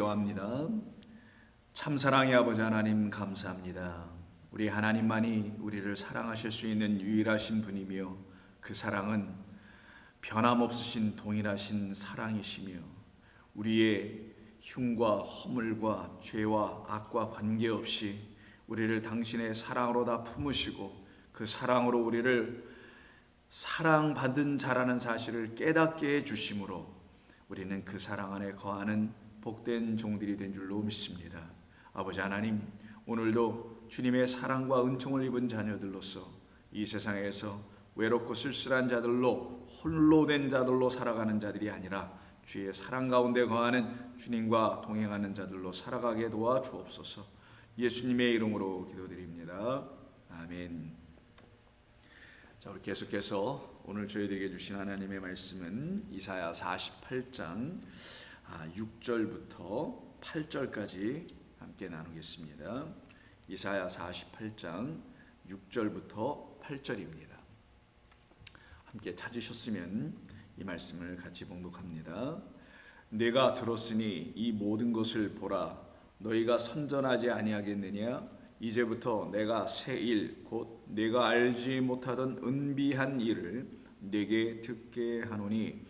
기도합니다. 참사랑의 아버지 하나님 감사합니다. 우리 하나님만이 우리를 사랑하실 수 있는 유일하신 분이며 그 사랑은 변함없으신 동일하신 사랑이시며 우리의 흉과 허물과 죄와 악과 관계없이 우리를 당신의 사랑으로 다 품으시고 그 사랑으로 우리를 사랑받은 자라는 사실을 깨닫게 해주심으로 우리는 그 사랑 안에 거하는 복된 종들이 된 줄로 믿습니다. 아버지 하나님, 오늘도 주님의 사랑과 은총을 입은 자녀들로서 이 세상에서 외롭고 쓸쓸한 자들로 홀로 된 자들로 살아가는 자들이 아니라 주의 사랑 가운데 거하는 주님과 동행하는 자들로 살아가게 도와주옵소서. 예수님의 이름으로 기도드립니다. 아멘. 자, 우리 계속해서 오늘 저희들에게 주신 하나님의 말씀은 이사야 48장 6절부터 8절까지 함께 나누겠습니다. 이사야 48장 6절부터 8절입니다. 함께 찾으셨으면 이 말씀을 같이 봉독합니다. 내가 들었으니 이 모든 것을 보라. 너희가 선전하지 아니하겠느냐? 이제부터 내가 새 일 곧 내가 알지 못하던 은비한 일을 내게 듣게 하노니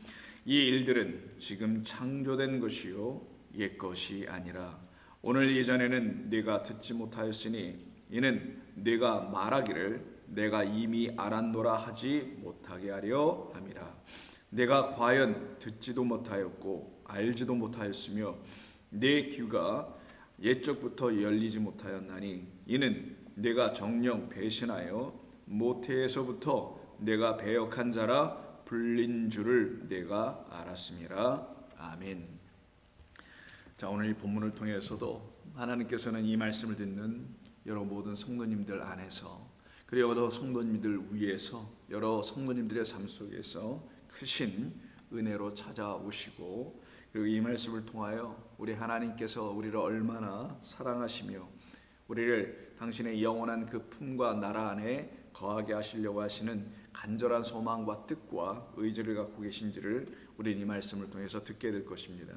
이 일들은 지금 창조된 것이요 옛 것이 아니라 오늘 예전에는 내가 듣지 못하였으니 이는 내가 말하기를 내가 이미 알았노라 하지 못하게 하려 함이라. 내가 과연 듣지도 못하였고 알지도 못하였으며 내 귀가 옛적부터 열리지 못하였나니 이는 내가 정녕 배신하여 모태에서부터 내가 배역한 자라 불린 줄을 내가 알았음이라. 아멘. 자, 오늘 이 본문을 통해서도 하나님께서는 이 말씀을 듣는 여러 모든 성도님들 안에서 그리고 여러 성도님들 위에서 여러 성도님들의 삶 속에서 크신 은혜로 찾아오시고 그리고 이 말씀을 통하여 우리 하나님께서 우리를 얼마나 사랑하시며 우리를 당신의 영원한 그 품과 나라 안에 거하게 하시려고 하시는 간절한 소망과 뜻과 의지를 갖고 계신지를 우리는 이 말씀을 통해서 듣게 될 것입니다.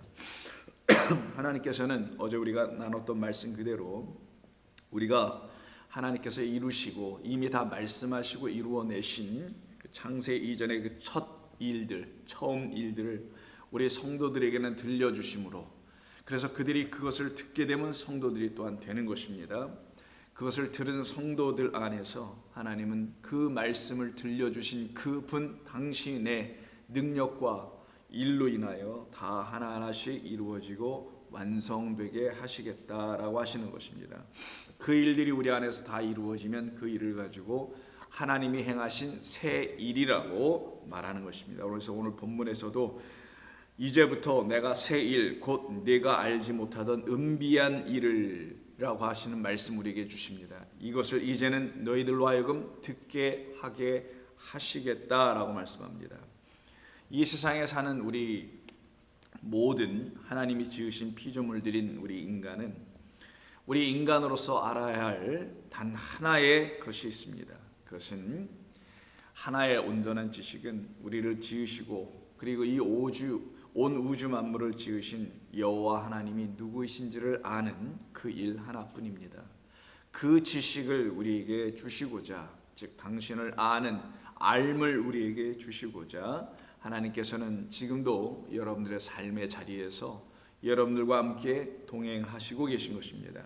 하나님께서는 어제 우리가 나눴던 말씀 그대로 우리가 하나님께서 이루시고 이미 다 말씀하시고 이루어내신 그 창세 이전의 그 첫 일들, 처음 일들을 우리 성도들에게는 들려주심으로 그래서 그들이 그것을 듣게 되면 성도들이 또한 되는 것입니다. 그것을 들은 성도들 안에서 하나님은 그 말씀을 들려주신 그분 당신의 능력과 일로 인하여 다 하나하나씩 이루어지고 완성되게 하시겠다라고 하시는 것입니다. 그 일들이 우리 안에서 다 이루어지면 그 일을 가지고 하나님이 행하신 새 일이라고 말하는 것입니다. 그래서 오늘 본문에서도 이제부터 내가 새 일 곧 내가 알지 못하던 은비한 일을 라고 하시는 말씀 우리에게 주십니다. 이것을 이제는 너희들로 하여금 듣게 하게 하시겠다라고 말씀합니다. 이 세상에 사는 우리 모든 하나님이 지으신 피조물들인 우리 인간은 우리 인간으로서 알아야 할 단 하나의 것이 있습니다. 그것은 하나의 온전한 지식은 우리를 지으시고 그리고 이 온 우주 만물을 지으신 여호와 하나님이 누구이신지를 아는 그 일 하나뿐입니다. 그 지식을 우리에게 주시고자 즉 당신을 아는 알을 우리에게 주시고자 하나님께서는 지금도 여러분들의 삶의 자리에서 여러분들과 함께 동행하시고 계신 것입니다.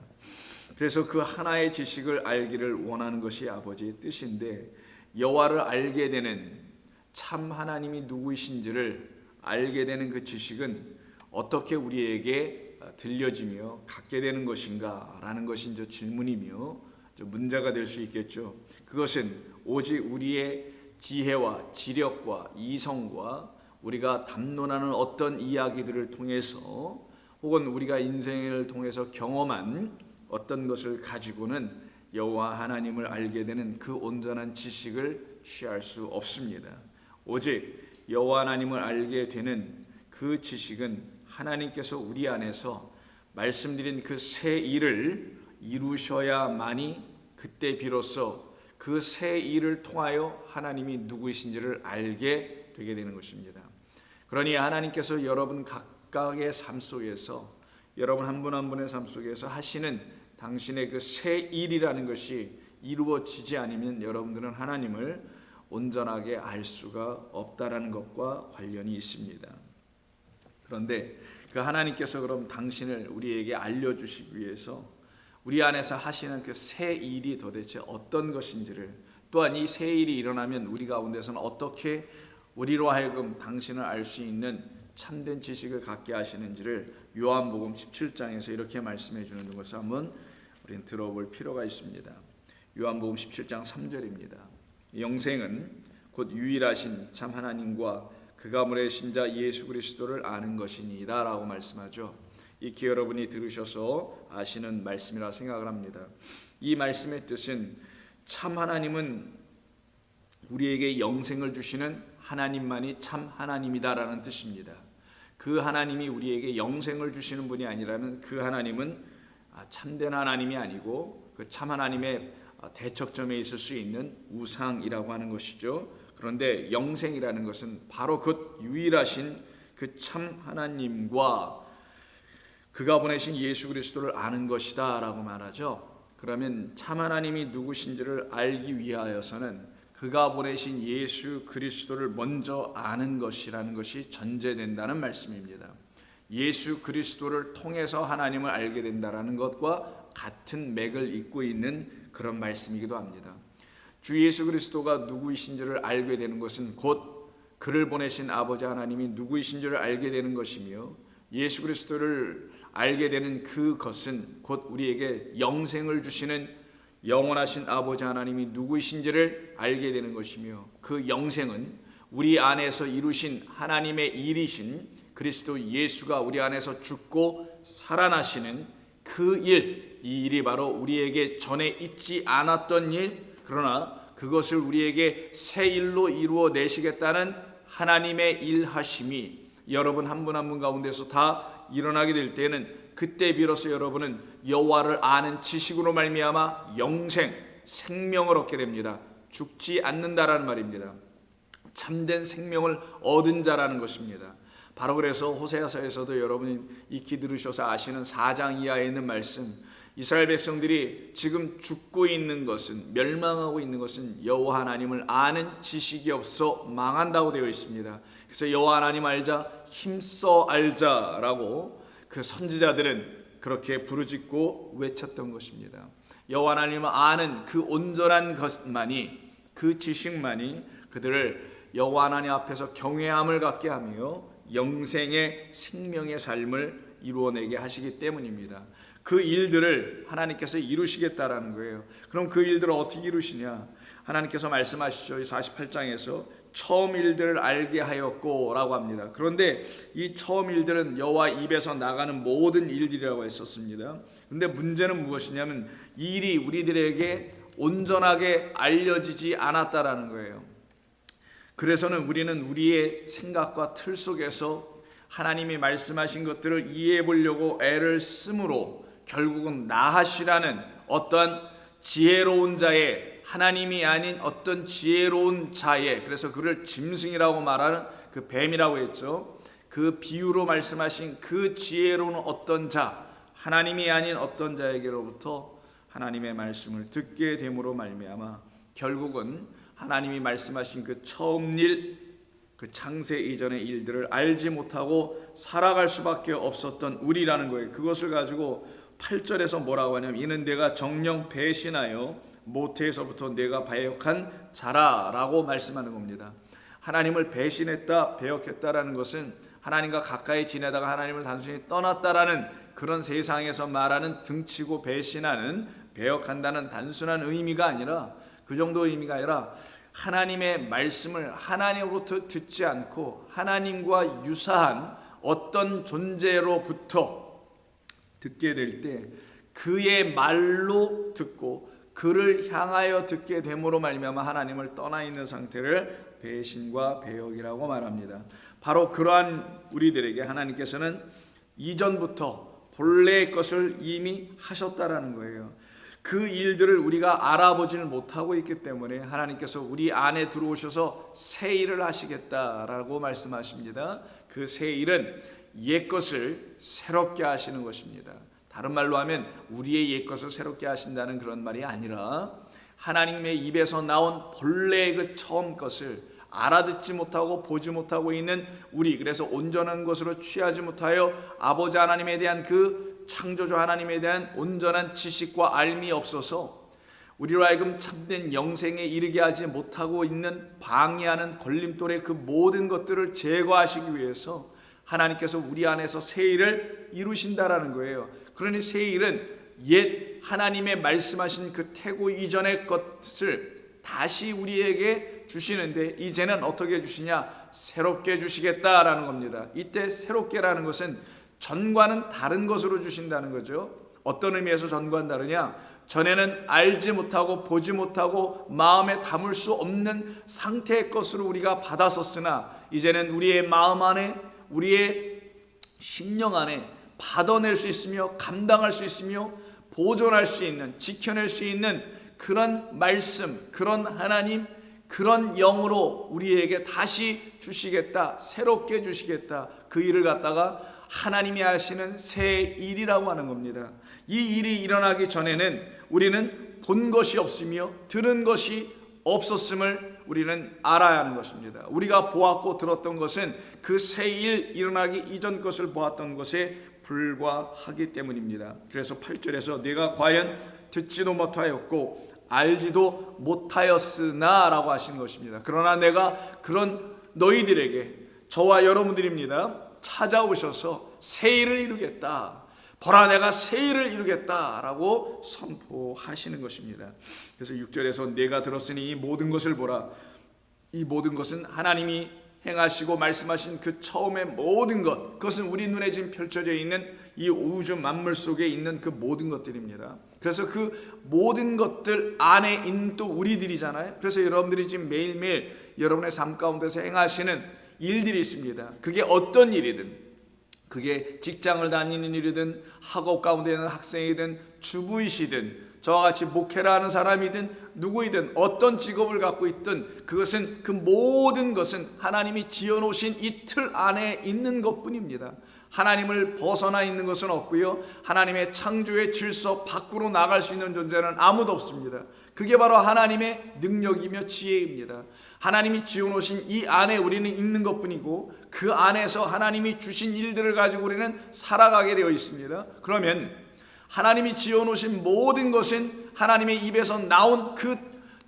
그래서 그 하나의 지식을 알기를 원하는 것이 아버지의 뜻인데 여호와를 알게 되는 참 하나님이 누구이신지를 알게 되는 그 지식은 어떻게 우리에게 들려지며 갖게 되는 것인가 라는 것이 이제 질문이며 문제가 될 수 있겠죠. 그것은 오직 우리의 지혜와 지력과 이성과 우리가 담론하는 어떤 이야기들을 통해서 혹은 우리가 인생을 통해서 경험한 어떤 것을 가지고는 여호와 하나님을 알게 되는 그 온전한 지식을 취할 수 없습니다. 오직 여호와 하나님을 알게 되는 그 지식은 하나님께서 우리 안에서 말씀드린 그 새 일을 이루셔야만이 그때 비로소 그 새 일을 통하여 하나님이 누구이신지를 알게 되게 되는 것입니다. 그러니 하나님께서 여러분 각각의 삶 속에서 여러분 한 분 한 분의 삶 속에서 하시는 당신의 그 새 일이라는 것이 이루어지지 않으면 여러분들은 하나님을 온전하게 알 수가 없다라는 것과 관련이 있습니다. 그런데 그 하나님께서 그럼 당신을 우리에게 알려주시기 위해서 우리 안에서 하시는 그 새 일이 도대체 어떤 것인지를, 또한 이 새 일이 일어나면 우리 가운데서는 어떻게 우리로 하여금 당신을 알 수 있는 참된 지식을 갖게 하시는지를 요한복음 17장에서 이렇게 말씀해 주는 것을 한번 우리는 들어볼 필요가 있습니다. 요한복음 17장 3절입니다. 영생은 곧 유일하신 참 하나님과 그가 보내신 자 예수 그리스도를 아는 것이니이다 라고 말씀하죠. 익히 여러분이 들으셔서 아시는 말씀이라 생각을 합니다. 이 말씀의 뜻은 참 하나님은 우리에게 영생을 주시는 하나님만이 참 하나님이다라는 뜻입니다. 그 하나님이 우리에게 영생을 주시는 분이 아니라면 그 하나님은 참된 하나님이 아니고 그 참 하나님의 대척점에 있을 수 있는 우상이라고 하는 것이죠. 그런데 영생이라는 것은 바로 그 유일하신 그 참 하나님과 그가 보내신 예수 그리스도를 아는 것이다 라고 말하죠. 그러면 참 하나님이 누구신지를 알기 위하여서는 그가 보내신 예수 그리스도를 먼저 아는 것이라는 것이 전제된다는 말씀입니다. 예수 그리스도를 통해서 하나님을 알게 된다는 것과 같은 맥을 잇고 있는 그런 말씀이기도 합니다. 주 예수 그리스도가 누구이신지를 알게 되는 것은 곧 그를 보내신 아버지 하나님이 누구이신지를 알게 되는 것이며, 예수 그리스도를 알게 되는 그것은 곧 우리에게 영생을 주시는 영원하신 아버지 하나님이 누구이신지를 알게 되는 것이며, 그 영생은 우리 안에서 이루신 하나님의 일이신 그리스도 예수가 우리 안에서 죽고 살아나시는 그 일, 이 일이 바로 우리에게 전에 있지 않았던 일, 그러나 그것을 우리에게 새 일로 이루어 내시겠다는 하나님의 일하심이 여러분 한 분 한 분 가운데서 다 일어나게 될 때는, 그때 비로소 여러분은 여호와를 아는 지식으로 말미암아 영생, 생명을 얻게 됩니다. 죽지 않는다라는 말입니다. 참된 생명을 얻은 자라는 것입니다. 바로 그래서 호세아서에서도 여러분이 익히 들으셔서 아시는 4장 이하에 있는 말씀, 이스라엘 백성들이 지금 죽고 있는 것은, 멸망하고 있는 것은 여호와 하나님을 아는 지식이 없어 망한다고 되어 있습니다. 그래서 여호와 하나님 알자, 힘써 알자라고 그 선지자들은 그렇게 부르짖고 외쳤던 것입니다. 여호와 하나님을 아는 그 온전한 것만이, 그 지식만이 그들을 여호와 하나님 앞에서 경외함을 갖게 하며 영생의 생명의 삶을 이루어내게 하시기 때문입니다. 그 일들을 하나님께서 이루시겠다라는 거예요. 그럼 그 일들을 어떻게 이루시냐? 하나님께서 말씀하시죠. 48장에서 처음 일들을 알게 하였고 라고 합니다. 그런데 이 처음 일들은 여호와 입에서 나가는 모든 일들이라고 했었습니다. 그런데 문제는 무엇이냐면 이 일이 우리들에게 온전하게 알려지지 않았다라는 거예요. 그래서는 우리는 우리의 생각과 틀 속에서 하나님이 말씀하신 것들을 이해해 보려고 애를 쓰므로 결국은 나하시라는 어떠한 지혜로운 자의, 하나님이 아닌 어떤 지혜로운 자의, 그래서 그를 짐승이라고 말하는 그 뱀이라고 했죠. 그 비유로 말씀하신 그 지혜로운 어떤 자, 하나님이 아닌 어떤 자에게로부터 하나님의 말씀을 듣게 됨으로 말미암아 결국은 하나님이 말씀하신 그 처음 일, 그 창세 이전의 일들을 알지 못하고 살아갈 수밖에 없었던 우리라는 거예요. 그것을 가지고 8절에서 뭐라고 하냐면, 이는 내가 정령 배신하여 모태에서부터 내가 배역한 자라라고 말씀하는 겁니다. 하나님을 배신했다, 배역했다라는 것은 하나님과 가까이 지내다가 하나님을 단순히 떠났다라는 그런 세상에서 말하는 등치고 배신하는, 배역한다는 단순한 의미가 아니라, 그 정도 의미가 아니라 하나님의 말씀을 하나님으로부터 듣지 않고 하나님과 유사한 어떤 존재로부터 듣게 될 때 그의 말로 듣고 그를 향하여 듣게 됨으로 말미암아 하나님을 떠나 있는 상태를 배신과 배역이라고 말합니다. 바로 그러한 우리들에게 하나님께서는 이전부터 본래의 것을 이미 하셨다라는 거예요. 그 일들을 우리가 알아보지를 못하고 있기 때문에 하나님께서 우리 안에 들어오셔서 새 일을 하시겠다라고 말씀하십니다. 그 새 일은 옛것을 새롭게 하시는 것입니다. 다른 말로 하면 우리의 옛것을 새롭게 하신다는 그런 말이 아니라 하나님의 입에서 나온 본래의 그 처음 것을 알아듣지 못하고 보지 못하고 있는 우리, 그래서 온전한 것으로 취하지 못하여 아버지 하나님에 대한 그 창조주 하나님에 대한 온전한 지식과 알미 없어서 우리로 하여금 참된 영생에 이르게 하지 못하고 있는 방해하는 걸림돌의 그 모든 것들을 제거하시기 위해서 하나님께서 우리 안에서 새 일을 이루신다라는 거예요. 그러니 새 일은 옛 하나님의 말씀하신 그 태고 이전의 것을 다시 우리에게 주시는데, 이제는 어떻게 주시냐? 새롭게 주시겠다라는 겁니다. 이때 새롭게라는 것은 전과는 다른 것으로 주신다는 거죠. 어떤 의미에서 전과는 다르냐? 전에는 알지 못하고 보지 못하고 마음에 담을 수 없는 상태의 것으로 우리가 받았었으나, 이제는 우리의 마음 안에, 우리의 심령 안에 받아낼 수 있으며 감당할 수 있으며 보존할 수 있는, 지켜낼 수 있는 그런 말씀, 그런 하나님, 그런 영으로 우리에게 다시 주시겠다, 새롭게 주시겠다. 그 일을 갖다가 하나님이 하시는 새 일이라고 하는 겁니다. 이 일이 일어나기 전에는 우리는 본 것이 없으며 들은 것이 없었음을 우리는 알아야 하는 것입니다. 우리가 보았고 들었던 것은 그 새 일 일어나기 이전 것을 보았던 것에 불과하기 때문입니다. 그래서 8절에서 내가 과연 듣지도 못하였고 알지도 못하였으나 라고 하신 것입니다. 그러나 내가 그런 너희들에게, 저와 여러분들입니다, 찾아오셔서 새 일을 이루겠다, 보라 내가 새 일을 이루겠다 라고 선포하시는 것입니다. 그래서 6절에서 내가 들었으니 이 모든 것을 보라. 이 모든 것은 하나님이 행하시고 말씀하신 그 처음의 모든 것, 그것은 우리 눈에 지금 펼쳐져 있는 이 우주 만물 속에 있는 그 모든 것들입니다. 그래서 그 모든 것들 안에 있는 또 우리들이잖아요. 그래서 여러분들이 지금 매일매일 여러분의 삶 가운데서 행하시는 일들이 있습니다. 그게 어떤 일이든, 그게 직장을 다니는 일이든, 학업 가운데 있는 학생이든, 주부이시든, 저와 같이 목회를 하는 사람이든 누구이든 어떤 직업을 갖고 있든, 그것은, 그 모든 것은 하나님이 지어놓으신 이 틀 안에 있는 것뿐입니다. 하나님을 벗어나 있는 것은 없고요, 하나님의 창조의 질서 밖으로 나갈 수 있는 존재는 아무도 없습니다. 그게 바로 하나님의 능력이며 지혜입니다. 하나님이 지어놓으신 이 안에 우리는 있는 것뿐이고, 그 안에서 하나님이 주신 일들을 가지고 우리는 살아가게 되어 있습니다. 그러면 하나님이 지어놓으신 모든 것은 하나님의 입에서 나온 그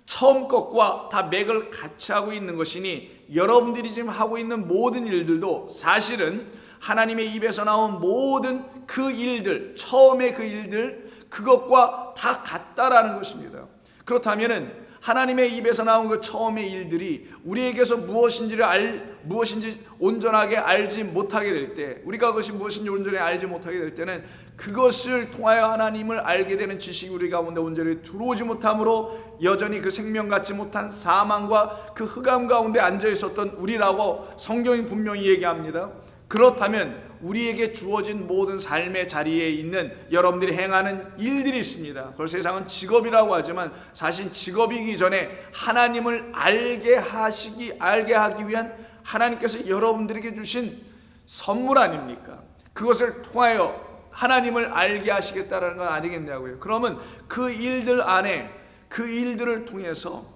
처음 것과 다 맥을 같이 하고 있는 것이니, 여러분들이 지금 하고 있는 모든 일들도 사실은 하나님의 입에서 나온 모든 그 일들, 처음의 그 일들, 그것과 다 같다라는 것입니다. 그렇다면은 하나님의 입에서 나온 그 처음의 일들이 우리에게서 무엇인지 온전하게 알지 못하게 될 때, 우리가 그것이 무엇인지 온전히 알지 못하게 될 때는 그것을 통하여 하나님을 알게 되는 지식이 우리 가운데 온전히 들어오지 못함으로 여전히 그 생명 같지 못한 사망과 그 흑암 가운데 앉아 있었던 우리라고 성경이 분명히 얘기합니다. 그렇다면 우리에게 주어진 모든 삶의 자리에 있는 여러분들이 행하는 일들이 있습니다. 그걸 세상은 직업이라고 하지만 사실 직업이기 전에 하나님을 알게 하기 위한 하나님께서 여러분들에게 주신 선물 아닙니까? 그것을 통하여 하나님을 알게 하시겠다는 건 아니겠냐고요. 그러면 그 일들 안에, 그 일들을 통해서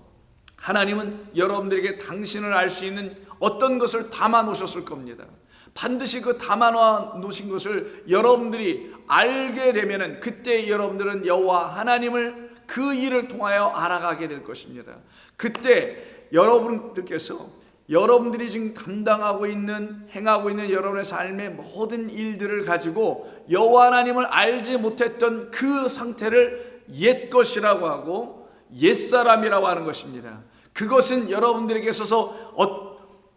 하나님은 여러분들에게 당신을 알 수 있는 어떤 것을 담아 놓으셨을 겁니다. 반드시 그 담아 놓으신 것을 여러분들이 알게 되면은 그때 여러분들은 여호와 하나님을 그 일을 통하여 알아가게 될 것입니다. 그때 여러분들께서 여러분들이 지금 감당하고 있는, 행하고 있는 여러분의 삶의 모든 일들을 가지고 여호와 하나님을 알지 못했던 그 상태를 옛것이라고 하고 옛사람이라고 하는 것입니다. 그것은 여러분들에게 있어서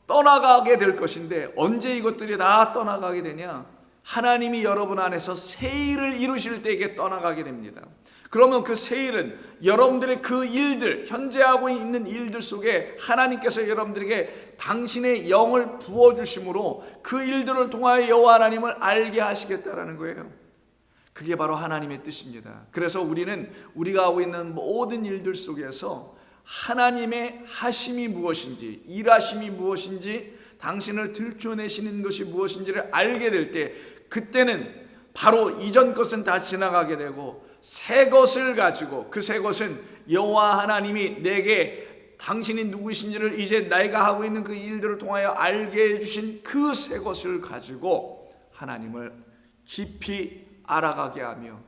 떠나가게 될 것인데, 언제 이것들이 다 떠나가게 되냐? 하나님이 여러분 안에서 새 일을 이루실 때에게 떠나가게 됩니다. 그러면 그 새 일은 여러분들의 그 일들, 현재 하고 있는 일들 속에 하나님께서 여러분들에게 당신의 영을 부어주심으로 그 일들을 통하여 여호와 하나님을 알게 하시겠다라는 거예요. 그게 바로 하나님의 뜻입니다. 그래서 우리는 우리가 하고 있는 모든 일들 속에서 하나님의 하심이 무엇인지, 일하심이 무엇인지 당신을 들춰내시는 것이 무엇인지를 알게 될 때, 그때는 바로 이전 것은 다 지나가게 되고 새 것을 가지고, 그 새 것은 여호와 하나님이 내게 당신이 누구이신지를 이제 내가 하고 있는 그 일들을 통하여 알게 해주신 그 새 것을 가지고 하나님을 깊이 알아가게 하며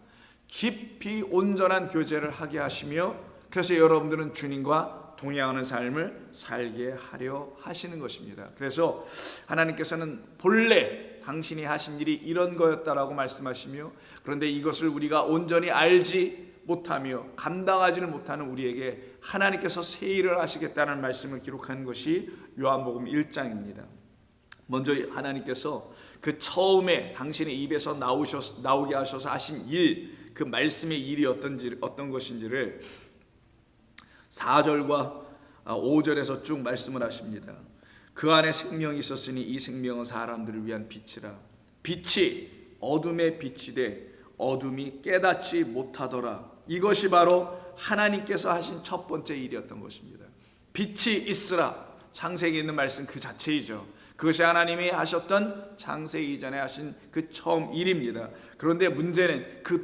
깊이 온전한 교제를 하게 하시며, 그래서 여러분들은 주님과 동행하는 삶을 살게 하려 하시는 것입니다. 그래서 하나님께서는 본래 당신이 하신 일이 이런 거였다라고 말씀하시며, 그런데 이것을 우리가 온전히 알지 못하며 감당하지를 못하는 우리에게 하나님께서 새 일을 하시겠다는 말씀을 기록한 것이 요한복음 1장입니다. 먼저 하나님께서 그 처음에 당신의 입에서 나오게 하셔서 하신 일, 그 말씀의 일이 어떤 것인지를 4절과 5절에서 쭉 말씀을 하십니다. 그 안에 생명이 있었으니 이 생명은 사람들을 위한 빛이라. 빛이 어둠의 빛이 돼 어둠이 깨닫지 못하더라. 이것이 바로 하나님께서 하신 첫 번째 일이었던 것입니다. 빛이 있으라. 창세기에 있는 말씀 그 자체이죠. 그것이 하나님이 하셨던 창세 이전에 하신 그 처음 일입니다. 그런데 문제는 그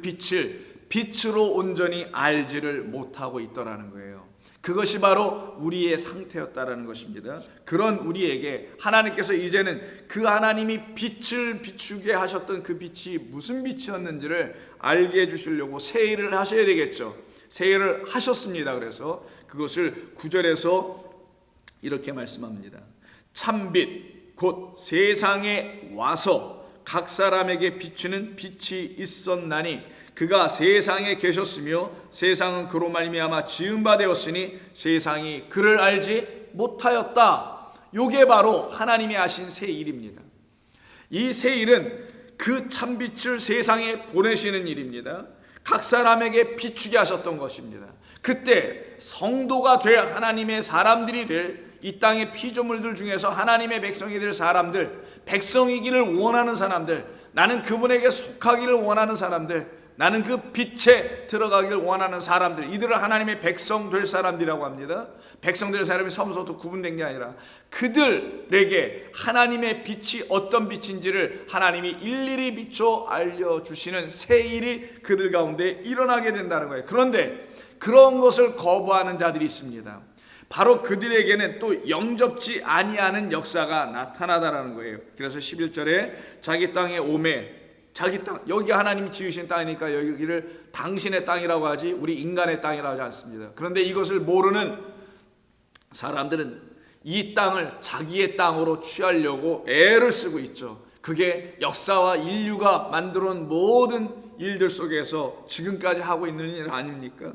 빛으로 온전히 알지를 못하고 있더라는 거예요. 그것이 바로 우리의 상태였다라는 것입니다. 그런 우리에게 하나님께서 이제는 그 하나님이 빛을 비추게 하셨던 그 빛이 무슨 빛이었는지를 알게 해주시려고 새 일을 하셔야 되겠죠. 새 일을 하셨습니다. 그래서 그것을 9절에서 이렇게 말씀합니다. 참빛 곧 세상에 와서 각 사람에게 비추는 빛이 있었나니 그가 세상에 계셨으며 세상은 그로 말미암아 지은 바 되었으니 세상이 그를 알지 못하였다. 이게 바로 하나님이 하신 새 일입니다. 이 새 일은 그 참빛을 세상에 보내시는 일입니다. 각 사람에게 비추게 하셨던 것입니다. 그때 성도가 될 하나님의 사람들이 될 이 땅의 피조물들 중에서 하나님의 백성이 될 사람들, 백성이기를 원하는 사람들, 나는 그분에게 속하기를 원하는 사람들, 나는 그 빛에 들어가기를 원하는 사람들, 이들을 하나님의 백성 될 사람들이라고 합니다. 백성 될 사람이 섬서도 구분된 게 아니라 그들에게 하나님의 빛이 어떤 빛인지를 하나님이 일일이 비춰 알려주시는 새 일이 그들 가운데 일어나게 된다는 거예요. 그런데 그런 것을 거부하는 자들이 있습니다. 바로 그들에게는 또 영접지 아니하는 역사가 나타나다라는 거예요. 그래서 11절에 자기 땅에 오매, 자기 땅, 여기가 하나님이 지으신 땅이니까 여기를 당신의 땅이라고 하지 우리 인간의 땅이라고 하지 않습니다. 그런데 이것을 모르는 사람들은 이 땅을 자기의 땅으로 취하려고 애를 쓰고 있죠. 그게 역사와 인류가 만들어 놓은 모든 일들 속에서 지금까지 하고 있는 일 아닙니까?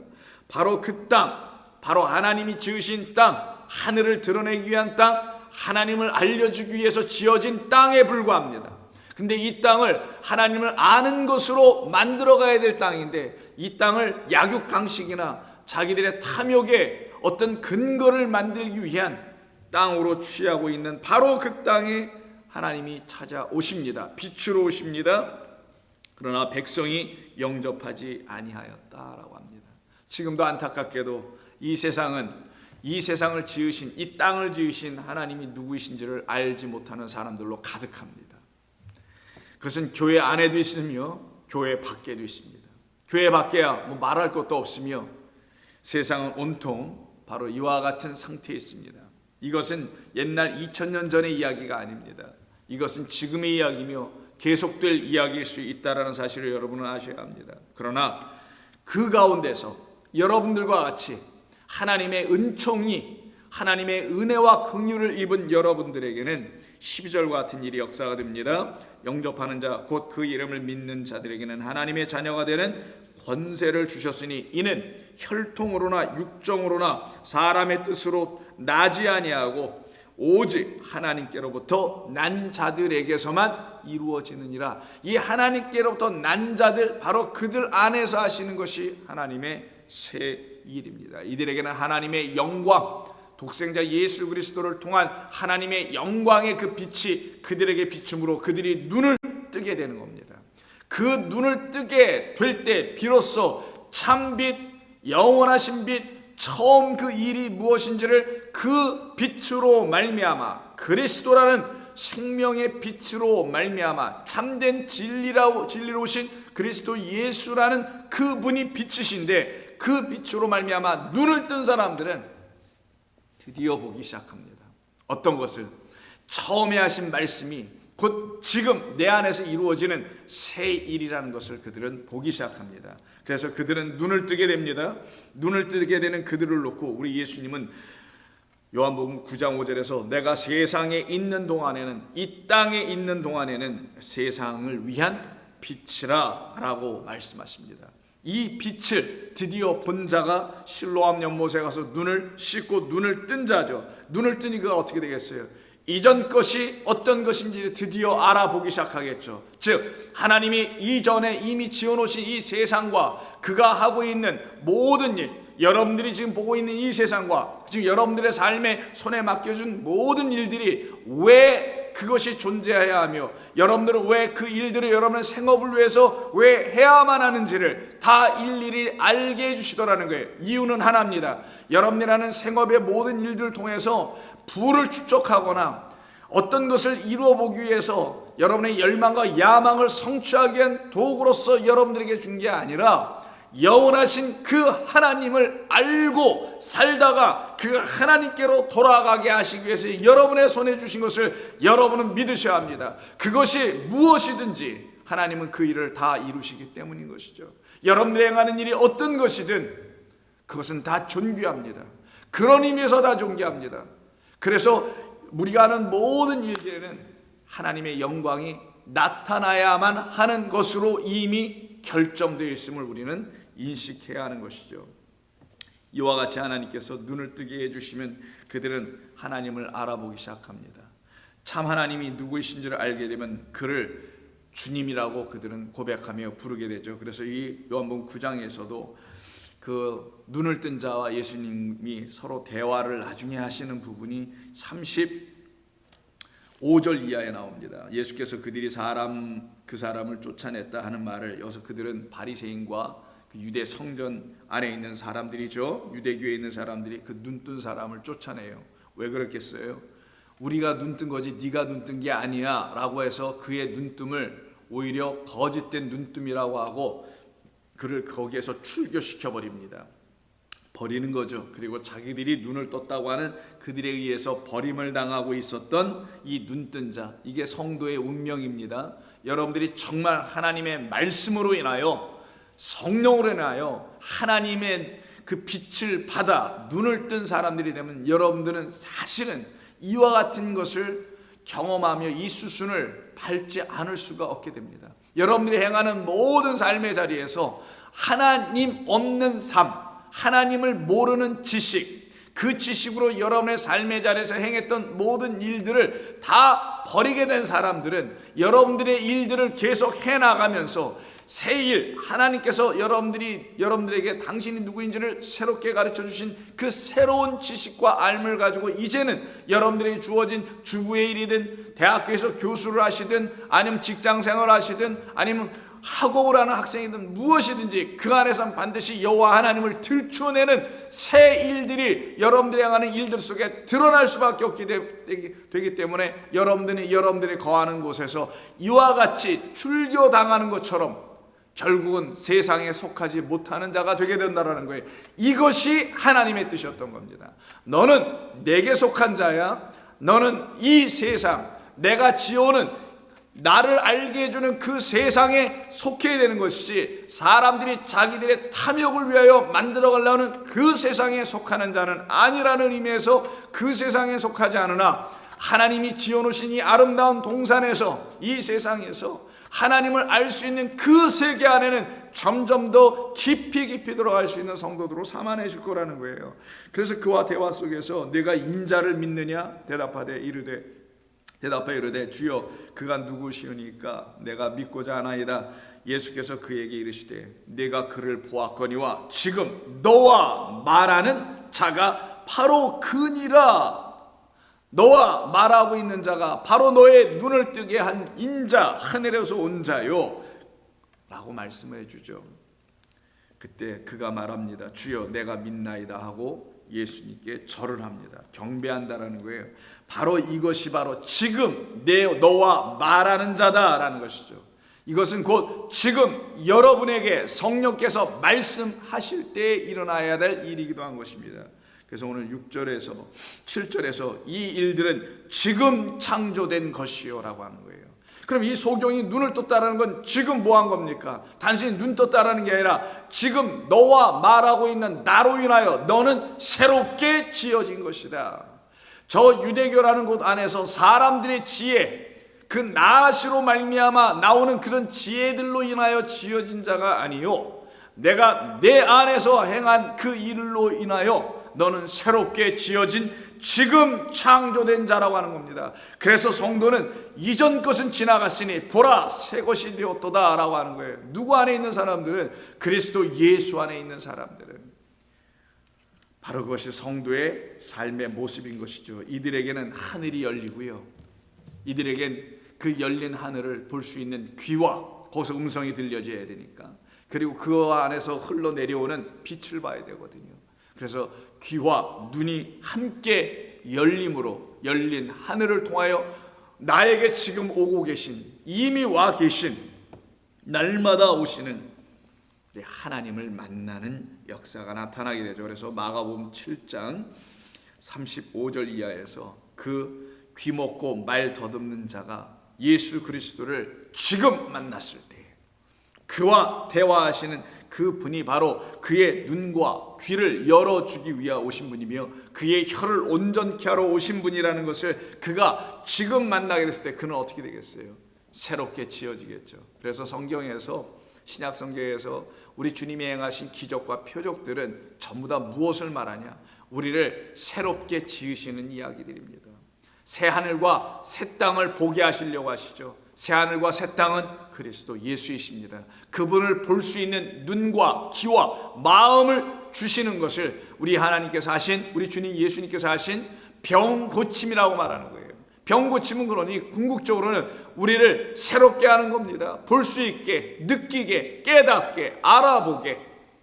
바로 그 땅, 바로 하나님이 지으신 땅, 하늘을 드러내기 위한 땅, 하나님을 알려주기 위해서 지어진 땅에 불과합니다. 근데 이 땅을 하나님을 아는 것으로 만들어가야 될 땅인데 이 땅을 약육강식이나 자기들의 탐욕의 어떤 근거를 만들기 위한 땅으로 취하고 있는 바로 그 땅에 하나님이 찾아오십니다. 빛으로 오십니다. 그러나 백성이 영접하지 아니하였다라고 합니다. 지금도 안타깝게도 이 세상을 지으신, 이 땅을 지으신 하나님이 누구이신지를 알지 못하는 사람들로 가득합니다. 그것은 교회 안에도 있으며 교회 밖에도 있습니다. 교회 밖에야 뭐 말할 것도 없으며 세상은 온통 바로 이와 같은 상태에 있습니다. 이것은 옛날 2000년 전의 이야기가 아닙니다. 이것은 지금의 이야기며 계속될 이야기일 수 있다는 사실을 여러분은 아셔야 합니다. 그러나 그 가운데서 여러분들과 같이 하나님의 은총이, 하나님의 은혜와 긍휼을 입은 여러분들에게는 12절과 같은 일이 역사가 됩니다. 영접하는 자, 곧 그 이름을 믿는 자들에게는 하나님의 자녀가 되는 권세를 주셨으니 이는 혈통으로나 육정으로나 사람의 뜻으로 나지 아니하고 오직 하나님께로부터 난 자들에게서만 이루어지느니라. 이 하나님께로부터 난 자들, 바로 그들 안에서 하시는 것이 하나님의 새 일입니다. 이들에게는 하나님의 영광, 독생자 예수 그리스도를 통한 하나님의 영광의 그 빛이 그들에게 비춤으로 그들이 눈을 뜨게 되는 겁니다. 그 눈을 뜨게 될 때 비로소 참빛, 영원하신 빛, 처음 그 일이 무엇인지를 그 빛으로 말미암아, 그 그리스도라는 생명의 빛으로 말미암아 참된 진리로 오신 그리스도 예수라는 그분이 빛이신데, 그 빛으로 말미암아 눈을 뜬 사람들은 드디어 보기 시작합니다. 어떤 것을? 처음에 하신 말씀이 곧 지금 내 안에서 이루어지는 새 일이라는 것을 그들은 보기 시작합니다. 그래서 그들은 눈을 뜨게 됩니다. 눈을 뜨게 되는 그들을 놓고 우리 예수님은 요한복음 9장 5절에서 내가 세상에 있는 동안에는, 이 땅에 있는 동안에는 세상을 위한 빛이라 라고 말씀하십니다. 이 빛을 드디어 본 자가 실로암 연못에 가서 눈을 씻고 눈을 뜬 자죠. 눈을 뜨니 그가 어떻게 되겠어요? 이전 것이 어떤 것인지 드디어 알아보기 시작하겠죠. 즉 하나님이 이전에 이미 지어놓으신 이 세상과 그가 하고 있는 모든 일, 여러분들이 지금 보고 있는 이 세상과 지금 여러분들의 삶에 손에 맡겨준 모든 일들이 왜 그것이 존재해야 하며, 여러분들은 왜 그 일들을 여러분의 생업을 위해서 왜 해야만 하는지를 다 일일이 알게 해주시더라는 거예요. 이유는 하나입니다. 여러분들이 하는 생업의 모든 일들을 통해서 부를 축적하거나 어떤 것을 이루어 보기 위해서 여러분의 열망과 야망을 성취하기 위한 도구로서 여러분들에게 준 게 아니라, 영원하신 그 하나님을 알고 살다가 그 하나님께로 돌아가게 하시기 위해서 여러분의 손에 주신 것을 여러분은 믿으셔야 합니다. 그것이 무엇이든지 하나님은 그 일을 다 이루시기 때문인 것이죠. 여러분들이 행하는 일이 어떤 것이든 그것은 다 존귀합니다. 그런 의미에서 다 존귀합니다. 그래서 우리가 하는 모든 일들에는 하나님의 영광이 나타나야만 하는 것으로 이미 결정되어 있음을 우리는 인식해야 하는 것이죠. 이와 같이 하나님께서 눈을 뜨게 해주시면 그들은 하나님을 알아보기 시작합니다. 참 하나님이 누구이신지를 알게 되면 그를 주님이라고 그들은 고백하며 부르게 되죠. 그래서 이 요한복음 9장에서도 그 눈을 뜬 자와 예수님이 서로 대화를 나중에 하시는 부분이 35절 이하에 나옵니다. 예수께서 그들이 그 사람을 쫓아냈다 하는 말을, 여기서 그들은 바리새인과 그 유대 성전 안에 있는 사람들이죠. 유대교에 있는 사람들이 그 눈뜬 사람을 쫓아내요. 왜 그렇겠어요? 우리가 눈뜬 거지 네가 눈뜬 게 아니야 라고 해서 그의 눈뜸을 오히려 거짓된 눈뜸이라고 하고 그를 거기에서 출교시켜 버립니다. 버리는 거죠. 그리고 자기들이 눈을 떴다고 하는 그들에 의해서 버림을 당하고 있었던 이 눈뜬 자, 이게 성도의 운명입니다. 여러분들이 정말 하나님의 말씀으로 인하여, 성령으로 인하여 하나님의 그 빛을 받아 눈을 뜬 사람들이 되면 여러분들은 사실은 이와 같은 것을 경험하며 이 수순을 밟지 않을 수가 없게 됩니다. 여러분들이 행하는 모든 삶의 자리에서 하나님 없는 삶, 하나님을 모르는 지식, 그 지식으로 여러분의 삶의 자리에서 행했던 모든 일들을 다 버리게 된 사람들은 여러분들의 일들을 계속 해나가면서 새 일, 하나님께서 여러분들에게 당신이 누구인지를 새롭게 가르쳐 주신 그 새로운 지식과 알을 가지고 이제는 여러분들에게 주어진 주부의 일이든 대학교에서 교수를 하시든 아니면 직장생활을 하시든 아니면 학업을 하는 학생이든 무엇이든지 그 안에서는 반드시 여호와 하나님을 들춰내는 새 일들이 여러분들이 향하는 일들 속에 드러날 수밖에 없게 되기 때문에 여러분들이 여러분들이 거하는 곳에서 이와 같이 출교당하는 것처럼 결국은 세상에 속하지 못하는 자가 되게 된다는 거예요. 이것이 하나님의 뜻이었던 겁니다. 너는 내게 속한 자야. 너는 이 세상, 내가 지어오는 나를 알게 해주는 그 세상에 속해야 되는 것이지, 사람들이 자기들의 탐욕을 위하여 만들어가려는 그 세상에 속하는 자는 아니라는 의미에서 그 세상에 속하지 않으나 하나님이 지어놓으신 이 아름다운 동산에서, 이 세상에서 하나님을 알 수 있는 그 세계 안에는 점점 더 깊이 들어갈 수 있는 성도들로 삼아내실 거라는 거예요. 그래서 그와 대화 속에서 내가 인자를 믿느냐 대답하여 이르되 주여 그가 누구시오니까 내가 믿고자 하나이다. 예수께서 그에게 이르시되 내가 그를 보았거니와 지금 너와 말하는 자가 바로 그니라. 너와 말하고 있는 자가 바로 너의 눈을 뜨게 한 인자, 하늘에서 온 자요 라고 말씀을 해주죠. 그때 그가 말합니다. 주여 내가 믿나이다 하고 예수님께 절을 합니다. 경배한다라는 거예요. 바로 이것이 바로 지금 너와 말하는 자다라는 것이죠. 이것은 곧 지금 여러분에게 성령께서 말씀하실 때 일어나야 될 일이기도 한 것입니다. 그래서 오늘 6절에서 7절에서 이 일들은 지금 창조된 것이요 라고 하는 거예요. 그럼 이 소경이 눈을 떴다는 건 지금 뭐 한 겁니까? 단순히 눈 떴다라는 게 아니라 지금 너와 말하고 있는 나로 인하여 너는 새롭게 지어진 것이다. 저 유대교라는 곳 안에서 사람들의 지혜, 그 나시로 말미암아 나오는 그런 지혜들로 인하여 지어진 자가 아니요, 내가 내 안에서 행한 그 일로 인하여 너는 새롭게 지어진 지금 창조된 자라고 하는 겁니다. 그래서 성도는 이전 것은 지나갔으니 보라 새 것이 되었도다 라고 하는 거예요. 누구 안에 있는 사람들은? 그리스도 예수 안에 있는 사람들은. 바로 그것이 성도의 삶의 모습인 것이죠. 이들에게는 하늘이 열리고요, 이들에겐 그 열린 하늘을 볼 수 있는 귀와, 거기서 음성이 들려져야 되니까, 그리고 그 안에서 흘러내려오는 빛을 봐야 되거든요. 그래서 귀와 눈이 함께 열림으로 열린 하늘을 통하여 나에게 지금 오고 계신, 이미 와 계신, 날마다 오시는 우리 하나님을 만나는 역사가 나타나게 되죠. 그래서 마가복음 7장 35절 이하에서 그 귀먹고 말 더듬는 자가 예수 그리스도를 지금 만났을 때 그와 대화하시는 그 분이 바로 그의 눈과 귀를 열어주기 위해 오신 분이며 그의 혀를 온전케 하러 오신 분이라는 것을 그가 지금 만나게 됐을 때 그는 어떻게 되겠어요? 새롭게 지어지겠죠. 그래서 성경에서, 신약 성경에서 우리 주님이 행하신 기적과 표적들은 전부 다 무엇을 말하냐? 우리를 새롭게 지으시는 이야기들입니다. 새 하늘과 새 땅을 보게 하시려고 하시죠. 새 하늘과 새 땅은 그리스도 예수이십니다. 그분을 볼 수 있는 눈과 귀와 마음을 주시는 것을 우리 하나님께서 하신, 우리 주님 예수님께서 하신 병 고침이라고 말하는 거예요. 병 고침은 그러니 궁극적으로는 우리를 새롭게 하는 겁니다. 볼 수 있게, 느끼게, 깨닫게, 알아보게,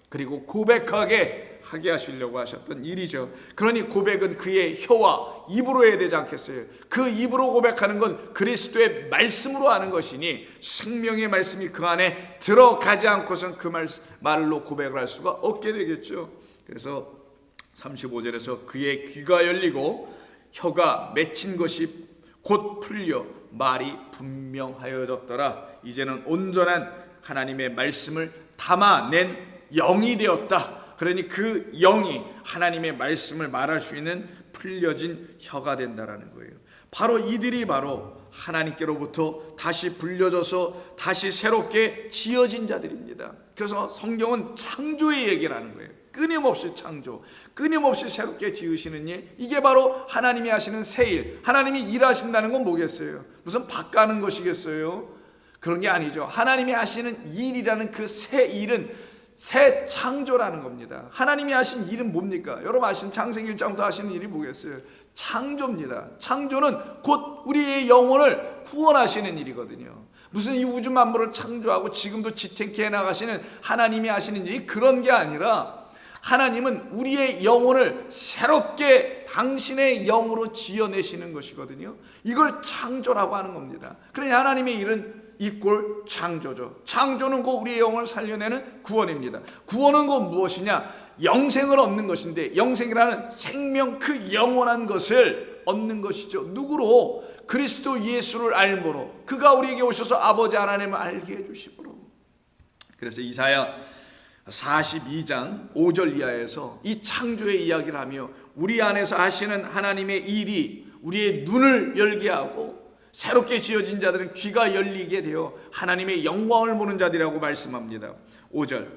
그리고 고백하게 하게 하시려고 하셨던 일이죠. 그러니 고백은 그의 혀와 입으로 해야 되지 않겠어요? 그 입으로 고백하는 건 그리스도의 말씀으로 하는 것이니 생명의 말씀이 그 안에 들어가지 않고선 그 말로 고백을 할 수가 없게 되겠죠. 그래서 35절에서 그의 귀가 열리고 혀가 맺힌 것이 곧 풀려 말이 분명하여졌더라. 이제는 온전한 하나님의 말씀을 담아낸 영이 되었다. 그러니 그 영이 하나님의 말씀을 말할 수 있는 풀려진 혀가 된다라는 거예요. 바로 이들이 바로 하나님께로부터 다시 불려져서 다시 새롭게 지어진 자들입니다. 그래서 성경은 창조의 얘기를 하는 거예요. 끊임없이 창조, 끊임없이 새롭게 지으시는 일, 이게 바로 하나님이 하시는 새 일. 하나님이 일하신다는 건 뭐겠어요? 무슨 밥 가는 것이겠어요? 그런 게 아니죠. 하나님이 하시는 일이라는 그 새 일은 새 창조라는 겁니다. 하나님이 하신 일은 뭡니까? 여러분 아시는 창세기 1장부터 하시는 일이 뭐겠어요? 창조입니다. 창조는 곧 우리의 영혼을 구원하시는 일이거든요. 무슨 이 우주 만물을 창조하고 지금도 지탱케 해나가시는 하나님이 하시는 일이 그런 게 아니라, 하나님은 우리의 영혼을 새롭게 당신의 영으로 지어내시는 것이거든요. 이걸 창조라고 하는 겁니다. 그러니 하나님의 일은 이꼴 창조죠. 창조는 곧 우리의 영혼을 살려내는 구원입니다. 구원은 곧 무엇이냐? 영생을 얻는 것인데, 영생이라는 생명, 그 영원한 것을 얻는 것이죠. 누구로? 그리스도 예수를 알므로, 그가 우리에게 오셔서 아버지 하나님을 알게 해주심으로. 그래서 이사야 42장 5절 이하에서 이 창조의 이야기를 하며 우리 안에서 하시는 하나님의 일이 우리의 눈을 열게 하고, 새롭게 지어진 자들은 귀가 열리게 되어 하나님의 영광을 보는 자들이라고 말씀합니다. 5절,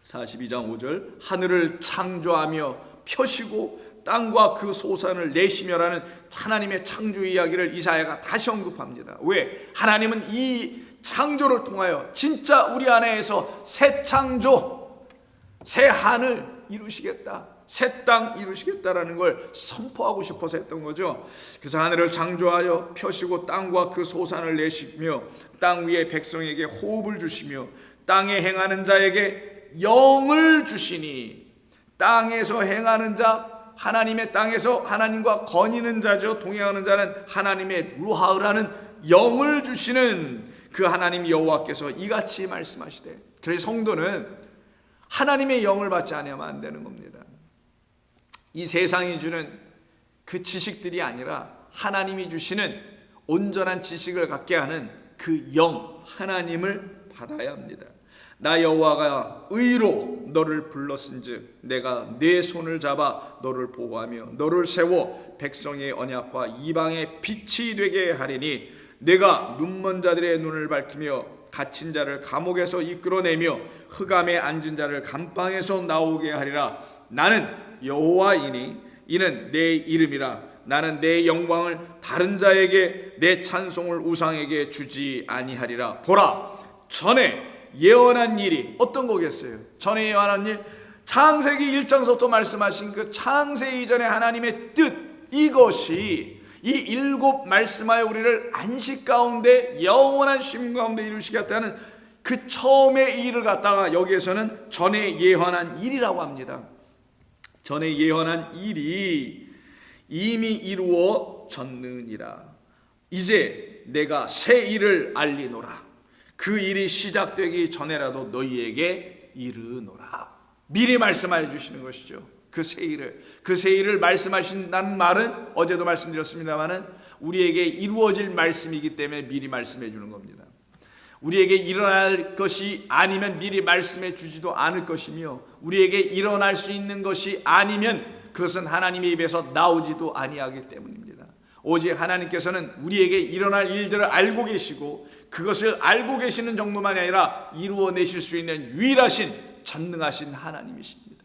42장 5절, 하늘을 창조하며 펴시고 땅과 그 소산을 내시며라는 하나님의 창조 이야기를 이사야가 다시 언급합니다. 왜? 하나님은 이 창조를 통하여 진짜 우리 안에서 새 창조, 새 하늘 이루시겠다, 새 땅 이루시겠다라는 걸 선포하고 싶어서 했던 거죠. 그래서 하늘을 창조하여 펴시고 땅과 그 소산을 내시며 땅 위에 백성에게 호흡을 주시며 땅에 행하는 자에게 영을 주시니, 땅에서 행하는 자, 하나님의 땅에서 하나님과 거니는 자죠. 동행하는 자는 하나님의 루하라는 영을 주시는 그 하나님 여호와께서 이같이 말씀하시되, 그래서 성도는 하나님의 영을 받지 않으면 안 되는 겁니다. 이 세상이 주는 그 지식들이 아니라 하나님이 주시는 온전한 지식을 갖게 하는 그 영, 하나님을 받아야 합니다. 나 여호와가 의로 너를 불렀은즉 내가 내 손을 잡아 너를 보호하며 너를 세워 백성의 언약과 이방의 빛이 되게 하리니 내가 눈먼 자들의 눈을 밝히며 갇힌 자를 감옥에서 이끌어내며 흑암에 앉은 자를 감방에서 나오게 하리라. 나는 여호와이니 이는 내 이름이라. 나는 내 영광을 다른 자에게 내 찬송을 우상에게 주지 아니하리라. 보라, 전에 예언한 일이 어떤 거겠어요? 전에 예언한 일, 창세기 1장서부터 말씀하신 그 창세 이전의 하나님의 뜻, 이것이 이 일곱 말씀하여 우리를 안식 가운데 영원한 쉼 가운데 이루시겠다는 그 처음의 일을 갖다가 여기에서는 전에 예언한 일이라고 합니다. 전에 예언한 일이 이미 이루어졌느니라. 이제 내가 새 일을 알리노라. 그 일이 시작되기 전에라도 너희에게 이르노라. 미리 말씀하여 주시는 것이죠. 그 새 일을 말씀하신다는 말은 어제도 말씀드렸습니다마는 우리에게 이루어질 말씀이기 때문에 미리 말씀해 주는 겁니다. 우리에게 일어날 것이 아니면 미리 말씀해 주지도 않을 것이며, 우리에게 일어날 수 있는 것이 아니면 그것은 하나님의 입에서 나오지도 아니하기 때문입니다. 오직 하나님께서는 우리에게 일어날 일들을 알고 계시고, 그것을 알고 계시는 정도만이 아니라 이루어내실 수 있는 유일하신 전능하신 하나님이십니다.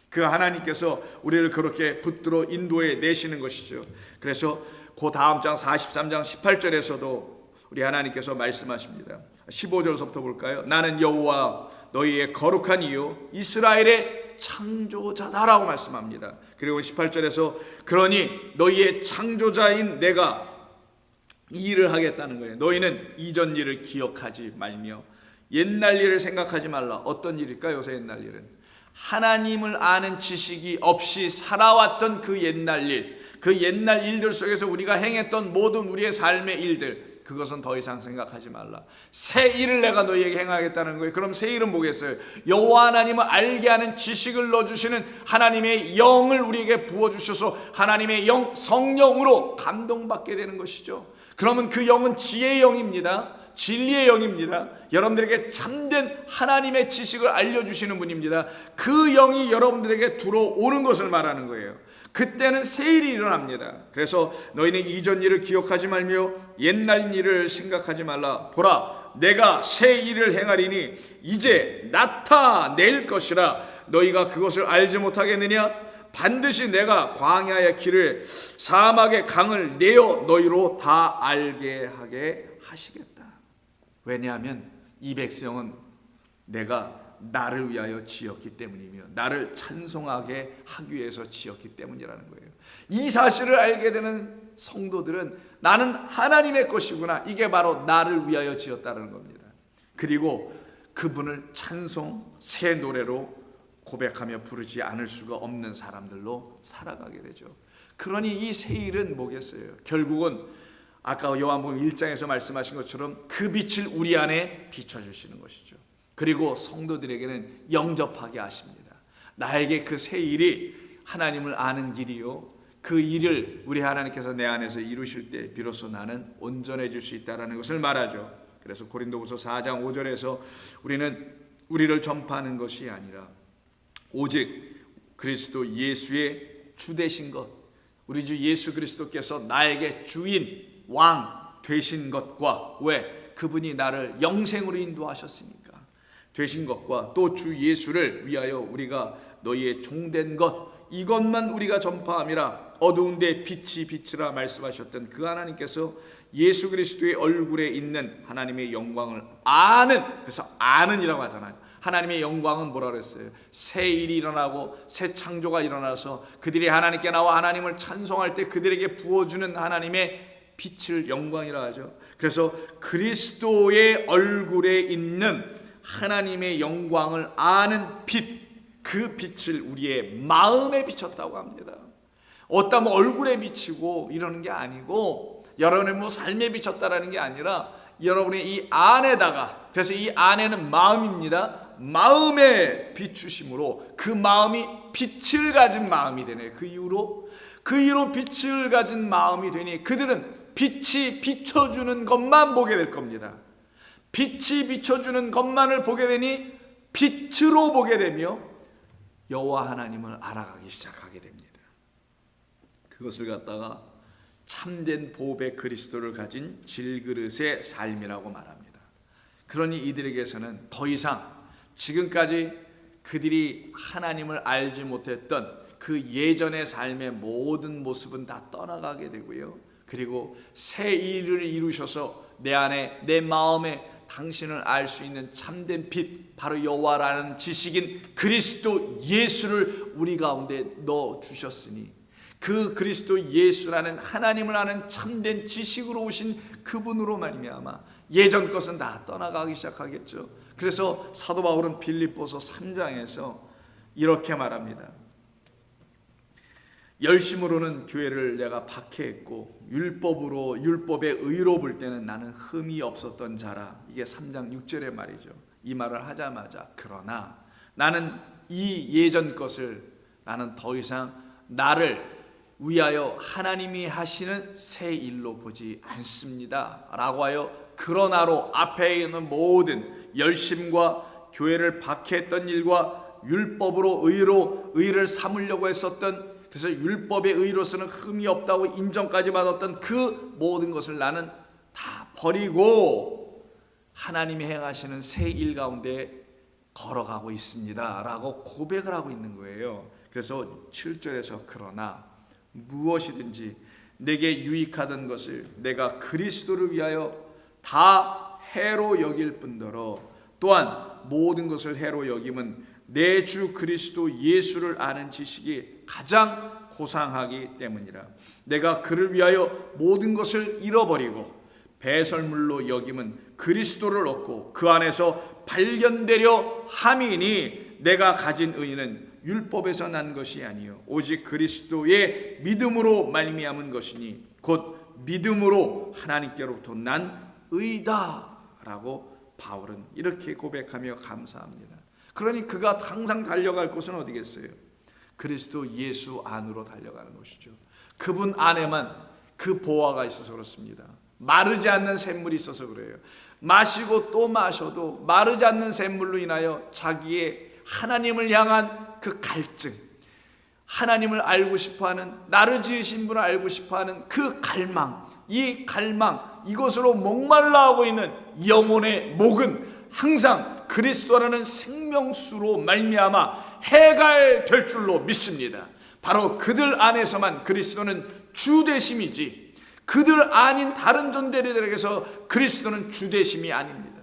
그 하나님께서 우리를 그렇게 붙들어 인도해 내시는 것이죠. 그래서 그 다음 장 43장 18절에서도 우리 하나님께서 말씀하십니다. 15절부터 볼까요? 나는 여호와 너희의 거룩한 이요 이스라엘의 창조자다라고 말씀합니다. 그리고 18절에서 그러니 너희의 창조자인 내가 이 일을 하겠다는 거예요. 너희는 이전 일을 기억하지 말며 옛날 일을 생각하지 말라. 어떤 일일까요? 요새 옛날 일은 하나님을 아는 지식이 없이 살아왔던 그 옛날 일, 그 옛날 일들 속에서 우리가 행했던 모든 우리의 삶의 일들, 그것은 더 이상 생각하지 말라. 새 일을 내가 너희에게 행하겠다는 거예요. 그럼 새 일은 뭐겠어요? 여호와 하나님을 알게 하는 지식을 넣어주시는 하나님의 영을 우리에게 부어주셔서 하나님의 영, 성령으로 감동받게 되는 것이죠. 그러면 그 영은 지혜의 영입니다. 진리의 영입니다. 여러분들에게 참된 하나님의 지식을 알려주시는 분입니다. 그 영이 여러분들에게 들어오는 것을 말하는 거예요. 그때는 새 일이 일어납니다. 그래서 너희는 이전 일을 기억하지 말며 옛날 일을 생각하지 말라. 보라, 내가 새 일을 행하리니 이제 나타낼 것이라. 너희가 그것을 알지 못하겠느냐? 반드시 내가 광야의 길을 사막의 강을 내어 너희로 다 알게 하게 하시겠다. 왜냐하면 이 백성은 내가 나를 위하여 지었기 때문이며 나를 찬송하게 하기 위해서 지었기 때문이라는 거예요. 이 사실을 알게 되는 성도들은 나는 하나님의 것이구나, 이게 바로 나를 위하여 지었다는 겁니다. 그리고 그분을 찬송, 새 노래로 고백하며 부르지 않을 수가 없는 사람들로 살아가게 되죠. 그러니 이 새 일은 뭐겠어요? 결국은 아까 요한복음 1장에서 말씀하신 것처럼 그 빛을 우리 안에 비춰주시는 것이죠. 그리고 성도들에게는 영접하게 하십니다. 나에게 그 새 일이 하나님을 아는 길이요, 그 일을 우리 하나님께서 내 안에서 이루실 때 비로소 나는 온전해질 수 있다는 것을 말하죠. 그래서 고린도후서 4장 5절에서 우리는 우리를 전파하는 것이 아니라 오직 그리스도 예수의 주 되신 것, 우리 주 예수 그리스도께서 나에게 주인, 왕 되신 것과, 왜? 그분이 나를 영생으로 인도하셨으니까 되신 것과, 또 주 예수를 위하여 우리가 너희의 종된 것, 이것만 우리가 전파함이라. 어두운 데 빛이 빛이라 말씀하셨던 그 하나님께서 예수 그리스도의 얼굴에 있는 하나님의 영광을 아는, 그래서 아는이라고 하잖아요. 하나님의 영광은 뭐라 그랬어요? 새 일이 일어나고 새 창조가 일어나서 그들이 하나님께 나와 하나님을 찬송할 때 그들에게 부어주는 하나님의 빛을 영광이라 하죠. 그래서 그리스도의 얼굴에 있는 하나님의 영광을 아는 빛, 그 빛을 우리의 마음에 비쳤다고 합니다. 어떤 얼굴에 비치고 이러는 게 아니고, 여러분의 뭐 삶에 비쳤다라는 게 아니라 여러분의 이 안에다가, 그래서 이 안에는 마음입니다. 마음에 비추심으로 그 마음이 빛을 가진 마음이 되네. 그 이후로 빛을 가진 마음이 되니 그들은 빛이 비춰주는 것만 보게 될 겁니다. 빛이 비춰주는 것만을 보게 되니 빛으로 보게 되며 여호와 하나님을 알아가기 시작하게 됩니다. 그것을 갖다가 참된 보배 그리스도를 가진 질그릇의 삶이라고 말합니다. 그러니 이들에게서는 더 이상 지금까지 그들이 하나님을 알지 못했던 그 예전의 삶의 모든 모습은 다 떠나가게 되고요. 그리고 새 일을 이루셔서 내 안에, 내 마음에 당신을 알 수 있는 참된 빛, 바로 여호와라는 지식인 그리스도 예수를 우리 가운데 넣어 주셨으니, 그 그리스도 예수라는 하나님을 아는 참된 지식으로 오신 그분으로 말미암아 예전 것은 다 떠나가기 시작하겠죠. 그래서 사도 바울은 빌립보서 3장에서 이렇게 말합니다. 열심으로는 교회를 내가 박해했고 율법의 의로 볼 때는 나는 흠이 없었던 자라. 이게 3장 6절의 말이죠. 이 말을 하자마자 그러나 나는 이 예전 것을 나는 더 이상 나를 위하여 하나님이 하시는 새 일로 보지 않습니다 라고 하여 그러나로 앞에 있는 모든 열심과 교회를 박해했던 일과 율법으로 의를 삼으려고 했었던, 그래서 율법의 의로서는 흠이 없다고 인정까지 받았던 그 모든 것을 나는 다 버리고 하나님이 행하시는 새 일 가운데 걸어가고 있습니다 라고 고백을 하고 있는 거예요. 그래서 7절에서 그러나 무엇이든지 내게 유익하던 것을 내가 그리스도를 위하여 다 해로 여길 뿐더러 또한 모든 것을 해로 여김은 내 주 그리스도 예수를 아는 지식이 가장 고상하기 때문이라. 내가 그를 위하여 모든 것을 잃어버리고 배설물로 여김은 그리스도를 얻고 그 안에서 발견되려 함이니 내가 가진 의는 율법에서 난 것이 아니요 오직 그리스도의 믿음으로 말미암은 것이니 곧 믿음으로 하나님께로부터 난 의다라고 바울은 이렇게 고백하며 감사합니다. 그러니 그가 항상 달려갈 곳은 어디겠어요? 그리스도 예수 안으로 달려가는 곳이죠. 그분 안에만 그 보화가 있어서 그렇습니다. 마르지 않는 샘물이 있어서 그래요. 마시고 또 마셔도 마르지 않는 샘물로 인하여 자기의 하나님을 향한 그 갈증, 하나님을 알고 싶어하는, 나를 지으신 분을 알고 싶어하는 그 갈망, 이 갈망, 이것으로 목말라하고 있는 영혼의 목은 항상 그리스도라는 생명수로 말미암아 해갈될 줄로 믿습니다. 바로 그들 안에서만 그리스도는 주되심이지 그들 아닌 다른 존재들에게서 그리스도는 주되심이 아닙니다.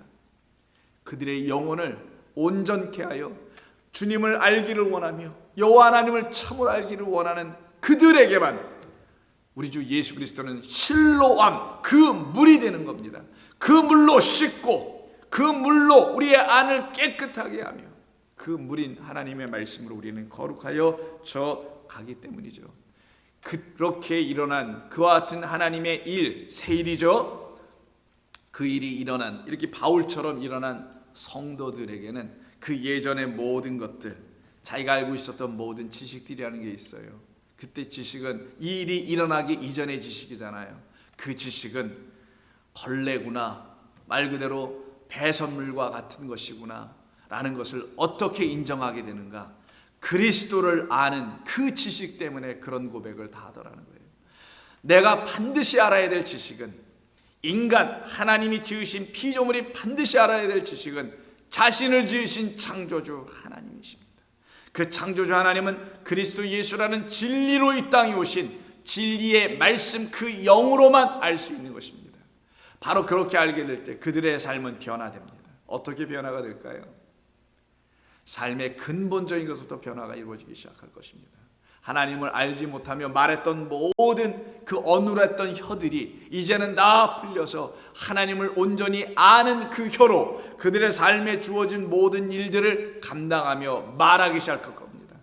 그들의 영혼을 온전케 하여 주님을 알기를 원하며 여호와 하나님을 참으로 알기를 원하는 그들에게만 우리 주 예수 그리스도는 실로암, 그 물이 되는 겁니다. 그 물로 씻고 그 물로 우리의 안을 깨끗하게 하며 그 물인 하나님의 말씀으로 우리는 거룩하여 져 가기 때문이죠. 그렇게 일어난 그와 같은 하나님의 일, 새 일이죠. 그 일이 일어난, 이렇게 바울처럼 일어난 성도들에게는 그 예전의 모든 것들, 자기가 알고 있었던 모든 지식들이라는 게 있어요. 그때 지식은 이 일이 일어나기 이전의 지식이잖아요. 그 지식은 걸레구나, 말 그대로 배선물과 같은 것이구나 라는 것을 어떻게 인정하게 되는가? 그리스도를 아는 그 지식 때문에 그런 고백을 다 하더라는 거예요. 내가 반드시 알아야 될 지식은, 인간 하나님이 지으신 피조물이 반드시 알아야 될 지식은 자신을 지으신 창조주 하나님이십니다. 그 창조주 하나님은 그리스도 예수라는 진리로 이 땅에 오신 진리의 말씀, 그 영으로만 알 수 있는 것입니다. 바로 그렇게 알게 될 때 그들의 삶은 변화됩니다. 어떻게 변화가 될까요? 삶의 근본적인 것부터 변화가 이루어지기 시작할 것입니다. 하나님을 알지 못하며 말했던 모든 그 어눌했던 혀들이 이제는 다 풀려서 하나님을 온전히 아는 그 혀로 그들의 삶에 주어진 모든 일들을 감당하며 말하기 시작할 겁니다.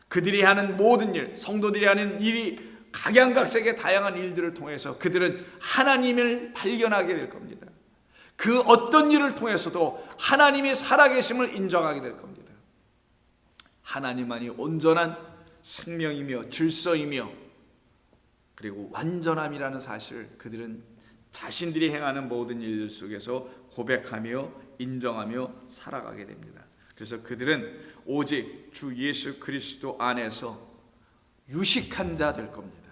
그들이 하는 모든 일, 성도들이 하는 일이 각양각색의 다양한 일들을 통해서 그들은 하나님을 발견하게 될 겁니다. 그 어떤 일을 통해서도 하나님이 살아계심을 인정하게 될 겁니다. 하나님만이 온전한 생명이며 질서이며 그리고 완전함이라는 사실을 그들은 자신들이 행하는 모든 일들 속에서 고백하며 인정하며 살아가게 됩니다. 그래서 그들은 오직 주 예수 그리스도 안에서 유식한 자 될 겁니다.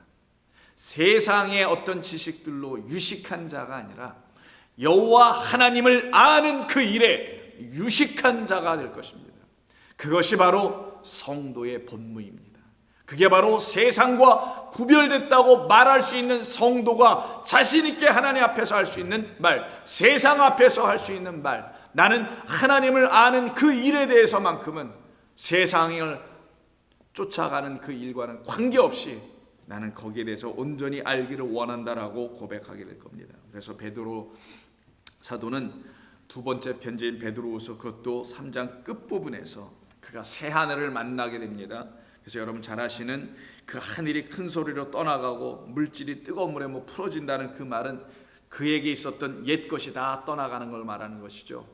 세상의 어떤 지식들로 유식한 자가 아니라 여호와 하나님을 아는 그 일에 유식한 자가 될 것입니다. 그것이 바로 성도의 본무입니다. 그게 바로 세상과 구별됐다고 말할 수 있는 성도가 자신 있게 하나님 앞에서 할 수 있는 말, 세상 앞에서 할 수 있는 말, 나는 하나님을 아는 그 일에 대해서만큼은 세상을 쫓아가는 그 일과는 관계없이 나는 거기에 대해서 온전히 알기를 원한다라고 고백하게 될 겁니다. 그래서 베드로 사도는 두 번째 편지인 베드로후서 그것도 3장 끝부분에서 그가 새 하늘을 만나게 됩니다. 그래서 여러분 잘 아시는 그 하늘이 큰 소리로 떠나가고 물질이 뜨거운 물에 풀어진다는 그 말은 그에게 있었던 옛 것이 다 떠나가는 걸 말하는 것이죠.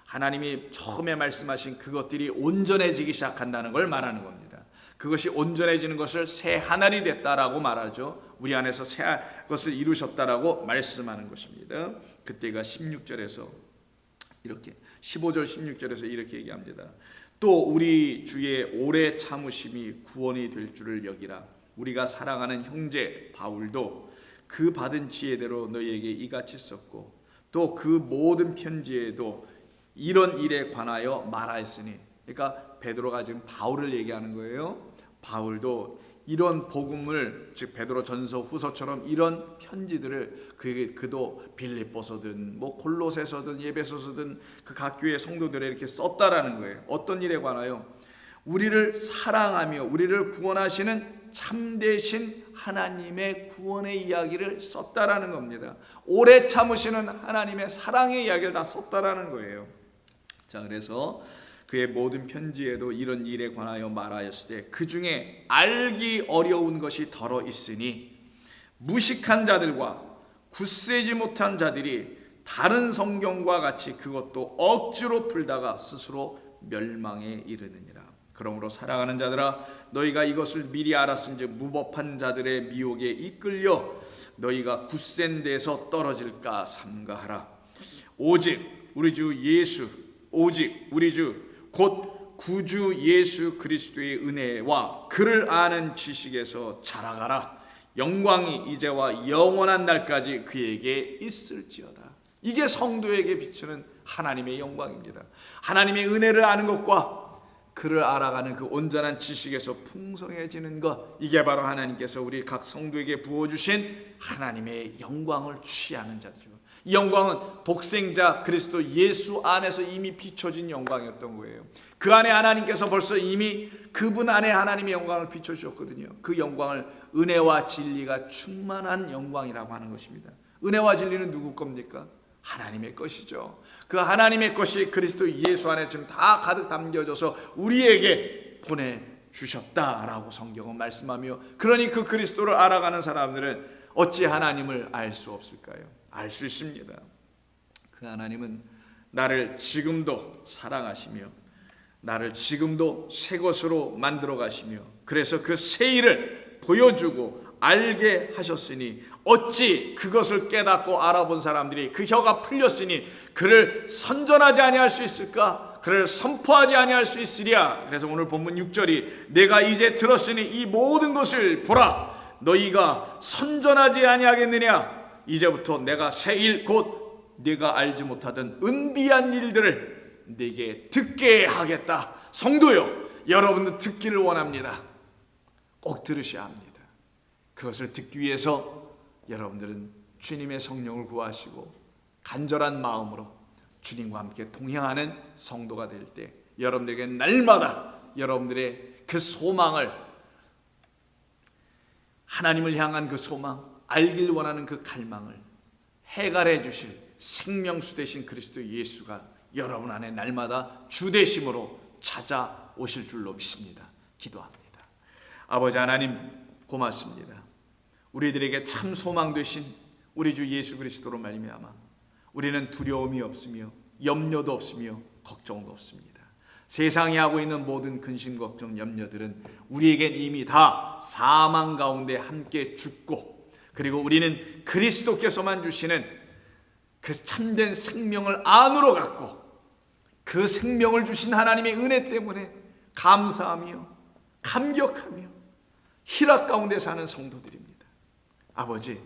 하나님이 처음에 말씀하신 그것들이 온전해지기 시작한다는 걸 말하는 겁니다. 그것이 온전해지는 것을 새 하늘이 됐다라고 말하죠. 우리 안에서 새 것을 이루셨다라고 말씀하는 것입니다. 그때가 16절에서 이렇게 15절 16절에서 이렇게 얘기합니다. 또 우리 주의 오래 참으심이 구원이 될 줄을 여기라. 우리가 사랑하는 형제 바울도 그 받은 지혜대로 너희에게 이같이 썼고 또 그 모든 편지에도 이런 일에 관하여 말하였으니, 그러니까 베드로가 지금 바울을 얘기하는 거예요. 바울도 이런 복음을, 즉 베드로 전서 후서처럼 이런 편지들을 그도 빌립보서든 골로새서든 예배소서든 그 각 교회 성도들에 이렇게 썼다라는 거예요. 어떤 일에 관하여? 우리를 사랑하며 우리를 구원하시는 참되신 하나님의 구원의 이야기를 썼다라는 겁니다. 오래 참으시는 하나님의 사랑의 이야기를 다 썼다라는 거예요. 자, 그래서 그의 모든 편지에도 이런 일에 관하여 말하였을 때 그 중에 알기 어려운 것이 덜어 있으니 무식한 자들과 굳세지 못한 자들이 다른 성경과 같이 그것도 억지로 풀다가 스스로 멸망에 이르느니라. 그러므로 사랑하는 자들아, 너희가 이것을 미리 알았은즉 무법한 자들의 미혹에 이끌려 너희가 굳센 데서 떨어질까 삼가하라. 오직 우리 주 곧 구주 예수 그리스도의 은혜와 그를 아는 지식에서 자라가라. 영광이 이제와 영원한 날까지 그에게 있을지어다. 이게 성도에게 비추는 하나님의 영광입니다. 하나님의 은혜를 아는 것과 그를 알아가는 그 온전한 지식에서 풍성해지는 것, 이게 바로 하나님께서 우리 각 성도에게 부어주신 하나님의 영광을 취하는 자들이죠. 이 영광은 독생자 그리스도 예수 안에서 이미 비춰진 영광이었던 거예요. 그 안에 하나님께서 벌써 이미 그분 안에 하나님의 영광을 비춰주셨거든요. 그 영광을 은혜와 진리가 충만한 영광이라고 하는 것입니다. 은혜와 진리는 누구 겁니까? 하나님의 것이죠. 그 하나님의 것이 그리스도 예수 안에 지금 다 가득 담겨져서 우리에게 보내주셨다라고 성경은 말씀하며, 그러니 그 그리스도를 알아가는 사람들은 어찌 하나님을 알 수 없을까요? 알 수 있습니다. 그 하나님은 나를 지금도 사랑하시며 나를 지금도 새 것으로 만들어 가시며, 그래서 그 새 일을 보여주고 알게 하셨으니 어찌 그것을 깨닫고 알아본 사람들이 그 혀가 풀렸으니 그를 선전하지 아니할 수 있을까? 그를 선포하지 아니할 수 있으랴. 그래서 오늘 본문 6절이 내가 이제 들었으니 이 모든 것을 보라. 너희가 선전하지 아니하겠느냐? 이제부터 내가 새 일 곧 네가 알지 못하던 은비한 일들을 네게 듣게 하겠다. 성도요, 여러분도 듣기를 원합니다. 꼭 들으셔야 합니다. 그것을 듣기 위해서 여러분들은 주님의 성령을 구하시고 간절한 마음으로 주님과 함께 동행하는 성도가 될 때 여러분들에게 날마다 여러분들의 그 소망을 하나님을 향한 그 소망, 알길 원하는 그 갈망을 해갈해 주실 생명수 되신 그리스도 예수가 여러분 안에 날마다 주 되심으로 찾아오실 줄로 믿습니다. 기도합니다. 아버지 하나님, 고맙습니다. 우리들에게 참 소망 되신 우리 주 예수 그리스도로 말미암아 우리는 두려움이 없으며 염려도 없으며 걱정도 없습니다. 세상이 하고 있는 모든 근심, 걱정, 염려들은 우리에겐 이미 다 사망 가운데 함께 죽고, 그리고 우리는 그리스도께서만 주시는 그 참된 생명을 안으로 갖고 그 생명을 주신 하나님의 은혜 때문에 감사하며 감격하며 희락 가운데 사는 성도들입니다. 아버지,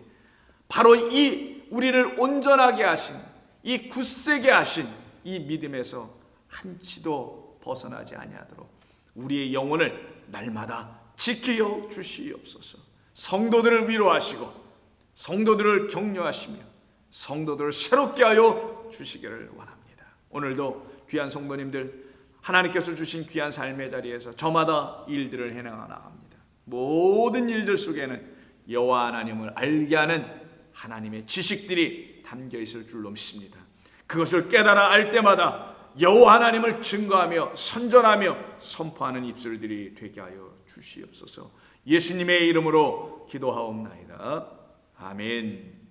바로 이 우리를 온전하게 하신, 이 굳세게 하신 이 믿음에서 한치도 벗어나지 아니하도록 우리의 영혼을 날마다 지키어 주시옵소서. 성도들을 위로하시고 성도들을 격려하시며 성도들을 새롭게 하여 주시기를 원합니다. 오늘도 귀한 성도님들, 하나님께서 주신 귀한 삶의 자리에서 저마다 일들을 해나가 나갑니다. 모든 일들 속에는 여호와 하나님을 알게 하는 하나님의 지식들이 담겨 있을 줄로 믿습니다. 그것을 깨달아 알 때마다 여호와 하나님을 증거하며 선전하며 선포하는 입술들이 되게 하여 주시옵소서. 예수님의 이름으로 기도하옵나이다. 아멘.